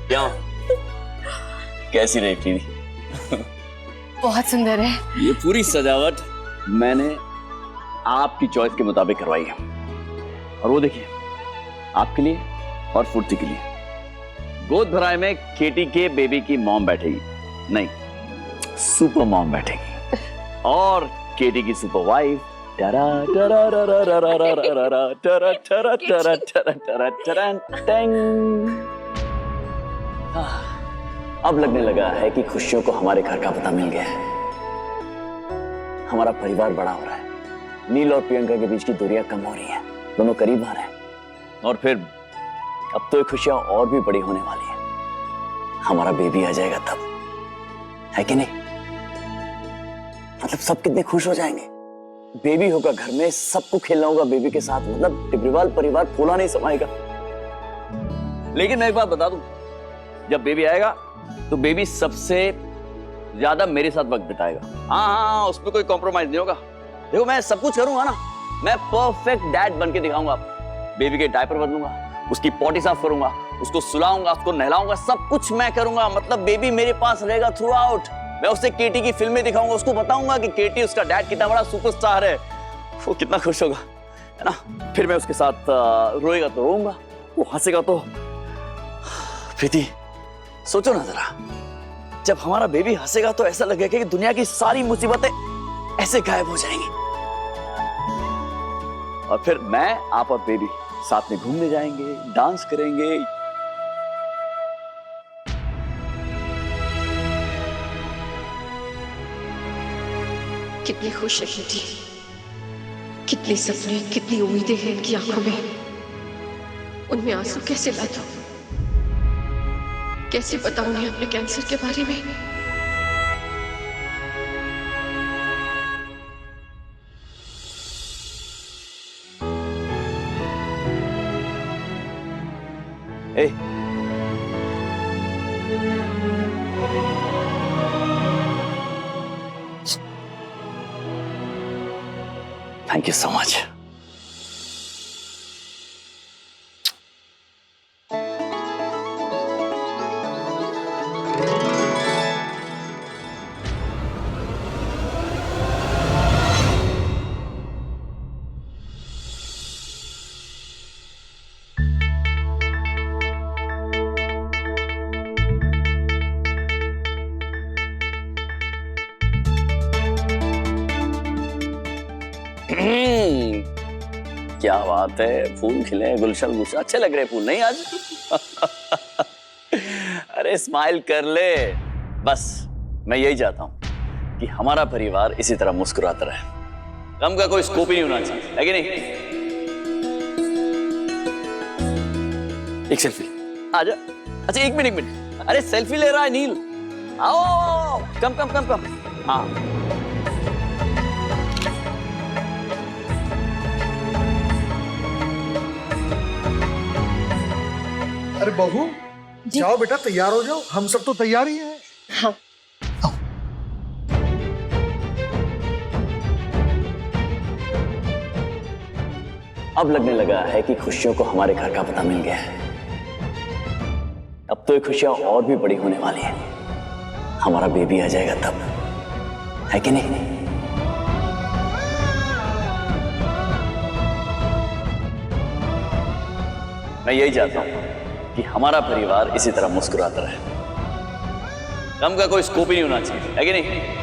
क्यों, कैसी रही प्रीति? बहुत सुंदर है। ये पूरी सजावट मैंने आपकी चॉइस के मुताबिक करवाई है। और वो देखिए, आपके लिए और फुर्ती के लिए गोद भराए में केटी के बेबी की मॉम बैठेगी, नहीं सुपर मॉम बैठेगी, और केटी की super wife ta-ra ta-ra ta-ra ta-ra ta-ra ta-ra ta-ra ta-ra ta-ra ta-ra tang. अब लगने लगा है कि खुशियों को हमारे घर का पता मिल गया है। हमारा परिवार बड़ा हो रहा है, नील और प्रियंका के बीच की दूरियां कम हो रही हैं, दोनों करीब आ रहे हैं। और फिर अब तो ये खुशियां और भी बड़ी होने वाली हैं। हमारा बेबी आ जाएगा तब, है कि नहीं? मतलब सब कितने खुश हो जाएंगे। बेबी होगा घर में, सबको खेलना होगा बेबी के साथ, मतलब टिब्रीवाल परिवार फूला नहीं समाएगा। लेकिन मैं एक बात बता दूं, जब बेबी आएगा तो बेबी सबसे ज्यादा मेरे साथ वक्त बिताएगा। हाँ, उसमें कोई कॉम्प्रोमाइज नहीं होगा। देखो, मैं सब कुछ करूंगा ना, मैं परफेक्ट डैड बन के दिखाऊंगा आपको। बेबी के डायपर बदलूंगा, उसकी पॉटी साफ करूंगा, उसको सुलाऊंगा, उसको नहलाऊंगा, सब कुछ मैं करूंगा। मतलब बेबी मेरे पास रहेगा थ्रू आउट। मैं उसे केटी की फिल्में दिखाऊंगा, उसको बताऊंगा कि केटी उसका डैड कितना बड़ा सुपरस्टार है। वो कितना खुश होगा, है ना? फिर मैं उसके साथ रोएगा तो रोऊंगा, वो हंसेगा तो। प्रीति, सोचो ना जरा, जब हमारा बेबी हंसेगा तो ऐसा लगेगा कि दुनिया की सारी मुसीबतें ऐसे गायब हो जाएंगी। और फिर मैं, आप और बेबी साथ में घूमने जाएंगे, डांस करेंगे। कितनी खुश है बेटी, कितने सपने, कितनी उम्मीदें हैं इनकी आंखों में। उनमें आंसू कैसे ला दूं? कैसे बताऊं उन्हें अपने कैंसर के बारे में? ए, थैंक यू सो मच। क्या बात है, फूल खिले, गुलशन गुलशन, अच्छे लग रहे फूल, नहीं आज? अरे स्माइल कर ले। बस मैं यही चाहता हूं कि हमारा परिवार इसी तरह मुस्कुराता रहे। गम का कोई स्कोप ही नहीं होना चाहिए, है कि नहीं? एक सेल्फी आजा। अच्छा, एक मिनट। अरे सेल्फी ले रहा है नील, आओ कम कम कम कम। हाँ, अरे बहू, जाओ बेटा, तैयार हो जाओ, हम सब तो तैयार ही हैं। हाँ। अब लगने लगा है कि खुशियों को हमारे घर का पता मिल गया है। अब तो ये खुशियां और भी बड़ी होने वाली हैं। हमारा बेबी आ जाएगा तब, है कि नहीं? मैं यही चाहता हूं कि हमारा परिवार इसी तरह मुस्कुराता रहे। गम का कोई स्कोप ही नहीं होना चाहिए, है कि नहीं?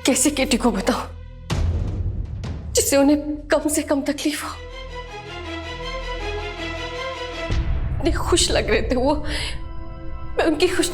कैसे केटी को बताऊं जिससे उन्हें कम से कम तकलीफ हो? इतने खुश लग रहे थे वो, मैं उनकी खुश।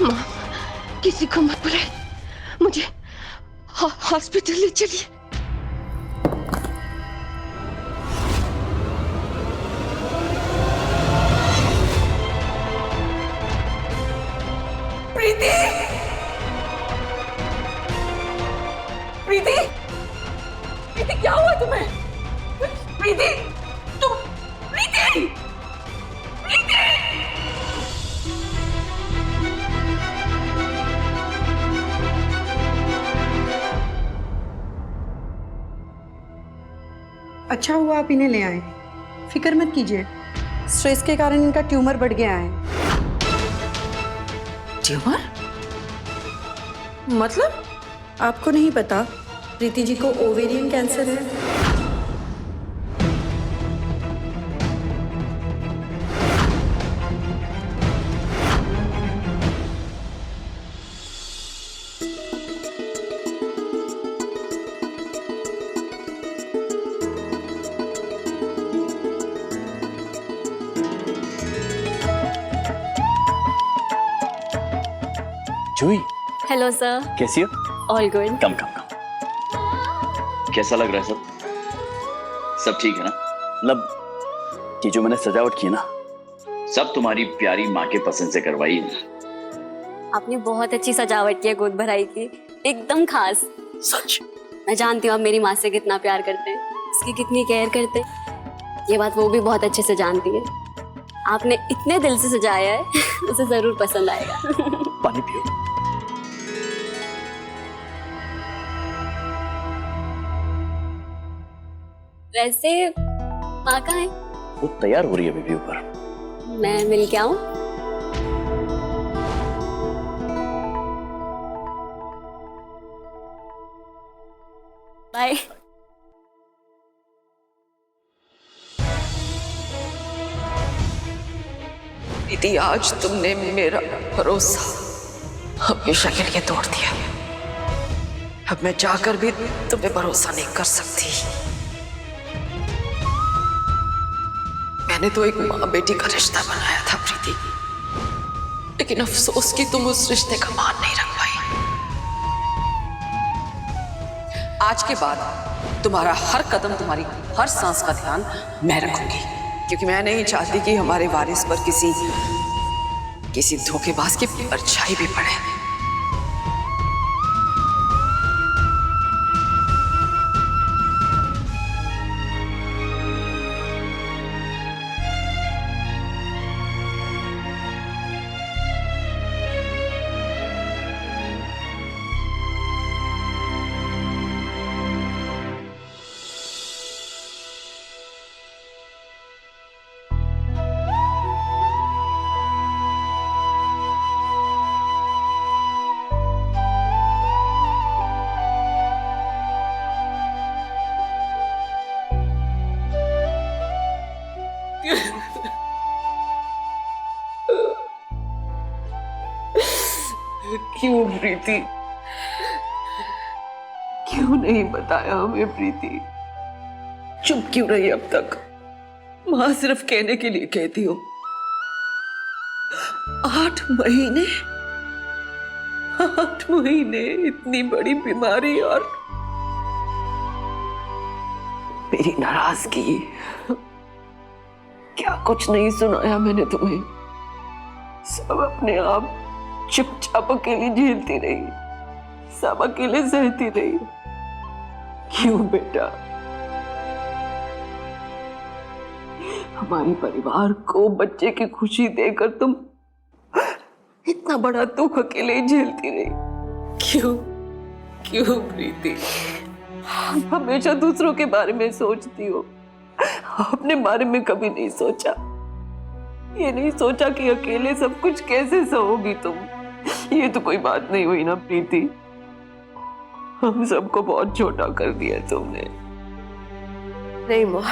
माँ, किसी को मत बुलाए, मुझे हॉस्पिटल ले चलिए। प्रीति, प्रीति, प्रीति क्या हुआ तुम्हें? प्रीति, तुम, प्रीति, प्रीति। अच्छा हुआ आप इन्हें ले आए। फिक्र मत कीजिए, स्ट्रेस के कारण इनका ट्यूमर बढ़ गया है। ट्यूमर? मतलब? आपको नहीं पता, प्रीति जी को ओवेरियन कैंसर है। Juhi, hello sir. कैसी हो? All good. Come come come. कैसा लग रहा है सब? सब ठीक है ना? मतलब ये जो मैंने सजावट की ना, सब तुम्हारी प्यारी माँ के पसंद से करवाई है। आपने बहुत अच्छी सजावट की है गोद भराई की, एकदम खास। सच? मैं जानती हूँ आप मेरी माँ से कितना प्यार करते हैं, उसकी कितनी केयर करते हैं। ये बात वो भी बहुत अच्छे से जानती है। आपने इतने दिल से सजाया है उसे जरूर पसंद आएगा। पानी पियो। वैसे माँ कहाँ है? वो तैयार हो रही है बेबी ऊपर। मैं मिल के आऊं? बाय। प्रीति, आज तुमने मेरा भरोसा हमेशा के लिए तोड़ दिया। अब मैं जाकर भी तुम्हें भरोसा नहीं कर सकती। मैंने तो एक माँ बेटी का रिश्ता बनाया था प्रीति, लेकिन अफसोस कि तुम उस रिश्ते का मान नहीं रख पाई। आज के बाद तुम्हारा हर कदम, तुम्हारी हर सांस का ध्यान मैं रखूंगी, क्योंकि मैं नहीं चाहती कि हमारे वारिस पर किसी धोखेबाज की परछाई भी पड़े। क्यों प्रीति, क्यों नहीं बताया हमें प्रीति? चुप क्यों रही अब तक? मां सिर्फ कहने के लिए कहती हो। 8 महीने, 8 महीने, इतनी बड़ी बीमारी और मेरी नाराजगी। क्या कुछ नहीं सुनाया मैंने तुम्हें? सब अपने आप चुपचाप अकेली झेलती रही, सब अकेले सहती रही। क्यों बेटा? हमारे परिवार को बच्चे की खुशी देकर तुम इतना बड़ा दुख अकेले ही झेलती रही। क्यों? क्यों प्रीति? हमेशा दूसरों के बारे में सोचती हो, अपने बारे में कभी नहीं सोचा। ये नहीं सोचा कि अकेले सब कुछ कैसे सहोगी तुम। ये तो कोई बात नहीं हुई ना प्रीति। हम सबको बहुत छोटा कर दिया तुमने। नहीं मॉम,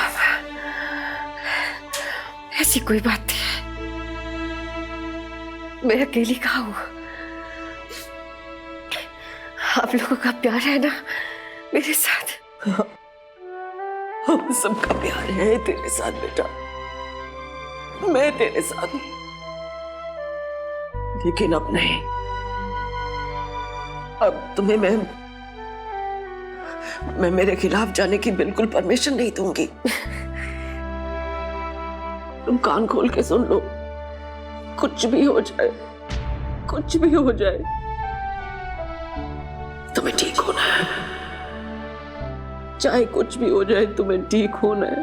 ऐसी कोई बात नहीं। मैं अकेली कहाँ हूँ? आप लोगों का प्यार है ना मेरे साथ। हम सबका प्यार है तेरे साथ बेटा, मैं तेरे साथ हूं, लेकिन अब नहीं। अब तुम्हें मैं मेरे खिलाफ जाने की बिल्कुल परमिशन नहीं दूंगी। तुम कान खोल के सुन लो, कुछ भी हो जाए, कुछ भी हो जाए, तुम्हें ठीक होना है। चाहे कुछ भी हो जाए, तुम्हें ठीक होना है।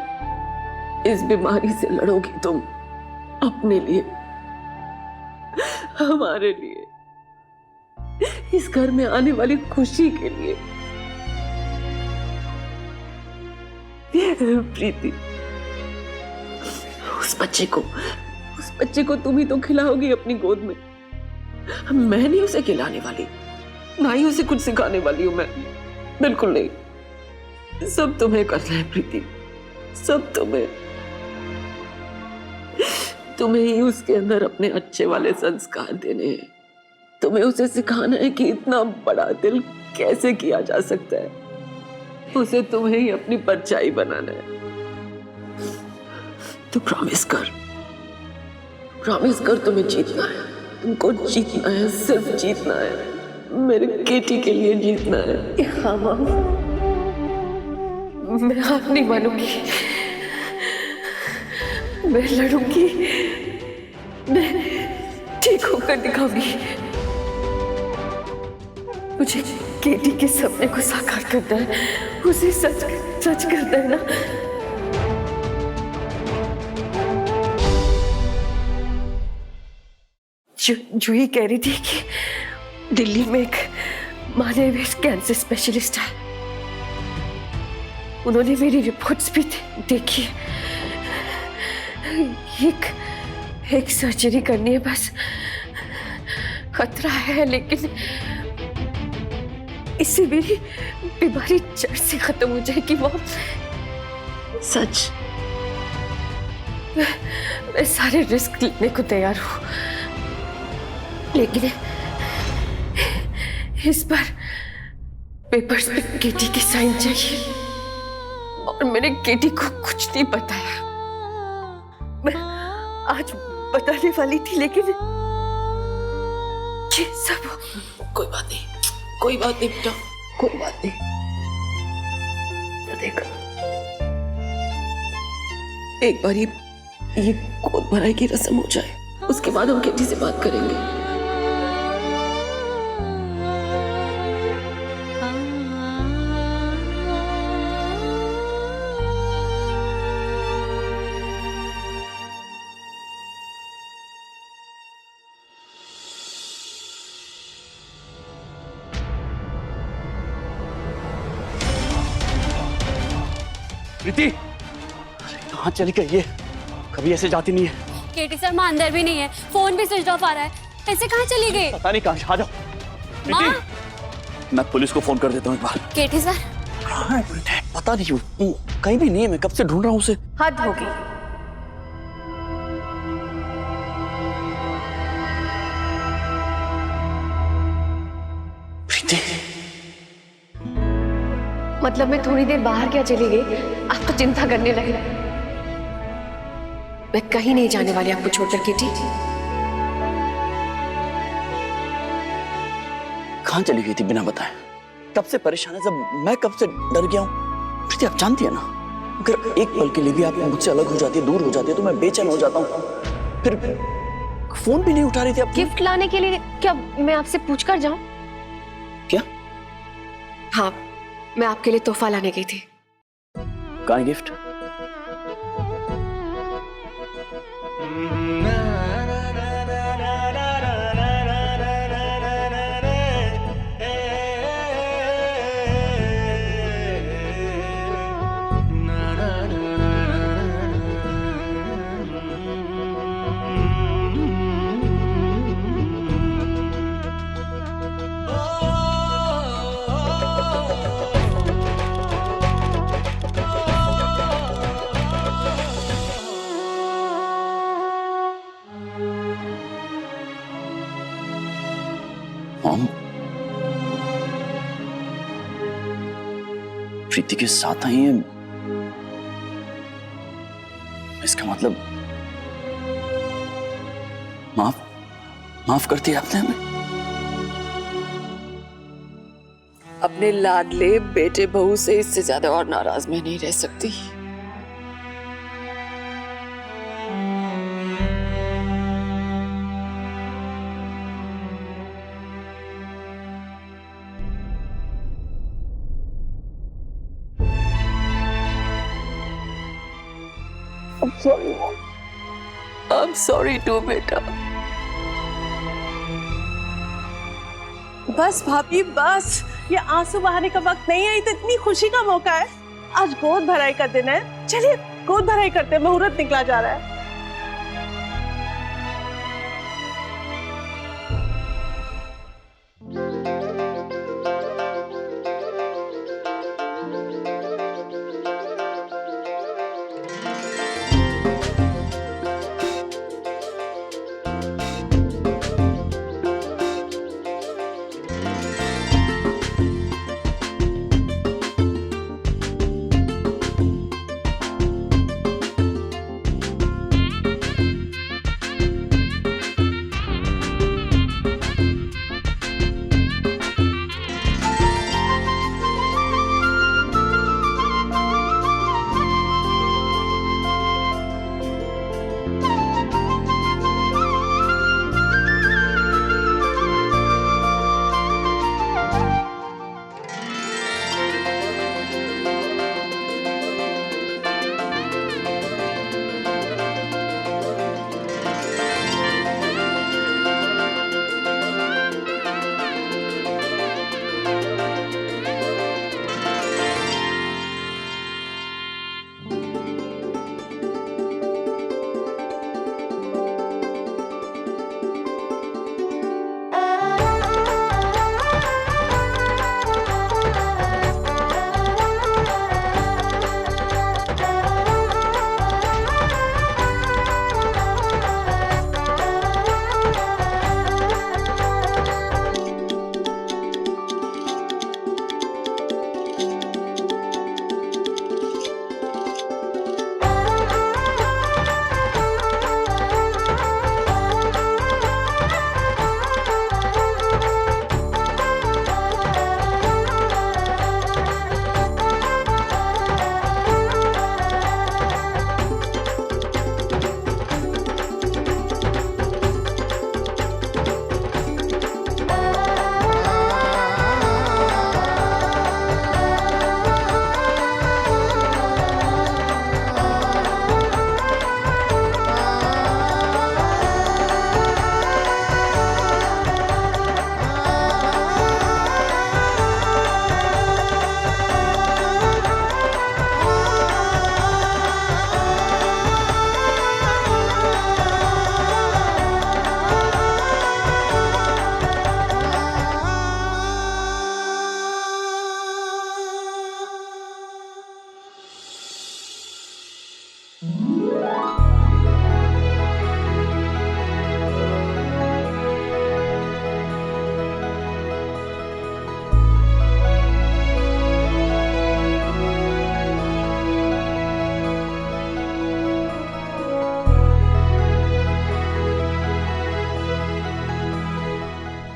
इस बीमारी से लड़ोगी तुम, अपने लिए, हमारे लिए, इस घर में आने वाली खुशी के लिए। प्रीति, उस बच्चे को तुम ही तो खिलाओगी अपनी गोद में। मैं नहीं उसे खिलाने वाली, ना ही उसे कुछ सिखाने वाली हूं मैं, बिल्कुल नहीं। सब तुम्हें करना है प्रीति, सब तुम्हें ही उसके अंदर अपने अच्छे वाले संस्कार देने हैं। तुम्हें उसे सिखाना है कि इतना बड़ा दिल कैसे किया जा सकता है। उसे तुम्हें ही अपनी परछाई बनाना है। तो प्रॉमिस कर तुम्हें जीतना है, तुमको जीतना है, सिर्फ जीतना है, मेरे केटी के लिए जीतना है। हाँ मॉम, मैं हार नहीं मानूंगी, मैं लड़ूंगी, मैं ठीक होकर दिखाऊंगी। मुझे केटी के सपने को साकार करना है, उसे सच करना है ना। जो ही कह रही थी कि दिल्ली में एक माने कैंसर स्पेशलिस्ट है, उन्होंने मेरी रिपोर्ट्स भी देखी। एक सर्जरी करनी है बस, खतरा है, लेकिन इससे मेरी बीमारी जड़ से खत्म हो जाएगी मॉम। सच? मैं सारे रिस्क लेने को तैयार हूँ, लेकिन इस बार पेपर्स पे केटी की साइन चाहिए, और मैंने केटी को कुछ नहीं बताया। मैं आज बताने वाली थी, लेकिन ये सब कोई बात नहीं बेटा, कोई बात नहीं। देख, एक बार ये गोद भराई की रस्म हो जाए, उसके बाद हम केटी से बात करेंगे। प्रीति, कहाँ चली गई ये? कभी ऐसे जाती नहीं है। केटी सर मां अंदर भी नहीं है, फोन भी स्विच ऑफ आ रहा है। ऐसे कहाँ चली गई? पता नहीं कहाँ। आ जाओ माँ, मैं पुलिस को फोन कर देता हूँ एक बार। केटी सर कहाँ है? पता नहीं, कहीं भी नहीं है। मैं कब से ढूंढ रहा हूँ उसे। हद होगी। प्रीति, मतलब मैं थोड़ी देर बाहर क्या चली गई, आप तो चिंता करने लगे। मैं कहीं नहीं जाने वाली आपको छोड़कर केटी। कहाँ चली गई थी बिना बताए? कब से परेशान है सब, मैं कब से डर गया हूँ। प्रीति, आप जानती है ना अगर एक पल के लिए भी आप मुझसे अलग हो जाती है, दूर हो जाती है, तो मैं बेचैन हो जाता हूँ। फिर फोन भी नहीं उठा रही थी आप। गिफ्ट लाने के लिए क्या मैं आपसे पूछ कर जाऊं? क्या? हाँ, मैं आपके लिए तोहफा लाने गई थी। कहाँ है गिफ्ट? मॉम, प्रीति के साथ आई है, इसका मतलब माफ करती है आपने हमें? अपने लाडले बेटे बहू से इससे ज्यादा और नाराज मैं नहीं रह सकती। I'm sorry too, बेटा। बस भाभी बस, ये आंसू बहाने का वक्त नहीं है, ये तो इतनी खुशी का मौका है। आज गोद भराई का दिन है, चलिए गोद भराई करते हैं, मुहूर्त निकला जा रहा है।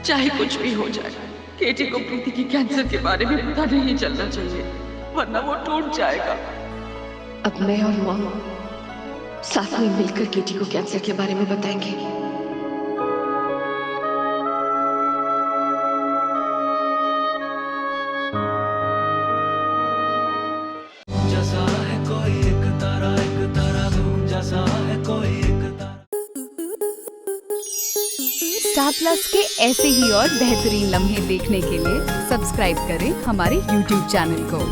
चाहे कुछ भी हो जाए, केटी को प्रीति की कैंसर के बारे में पता नहीं चलना चाहिए, वरना वो टूट जाएगा। अब मैं और मॉम साथ में मिलकर केटी को कैंसर के बारे में बताएंगे। स्टार प्लस के ऐसे ही और बेहतरीन लम्हे देखने के लिए सब्सक्राइब करें हमारे YouTube चैनल को।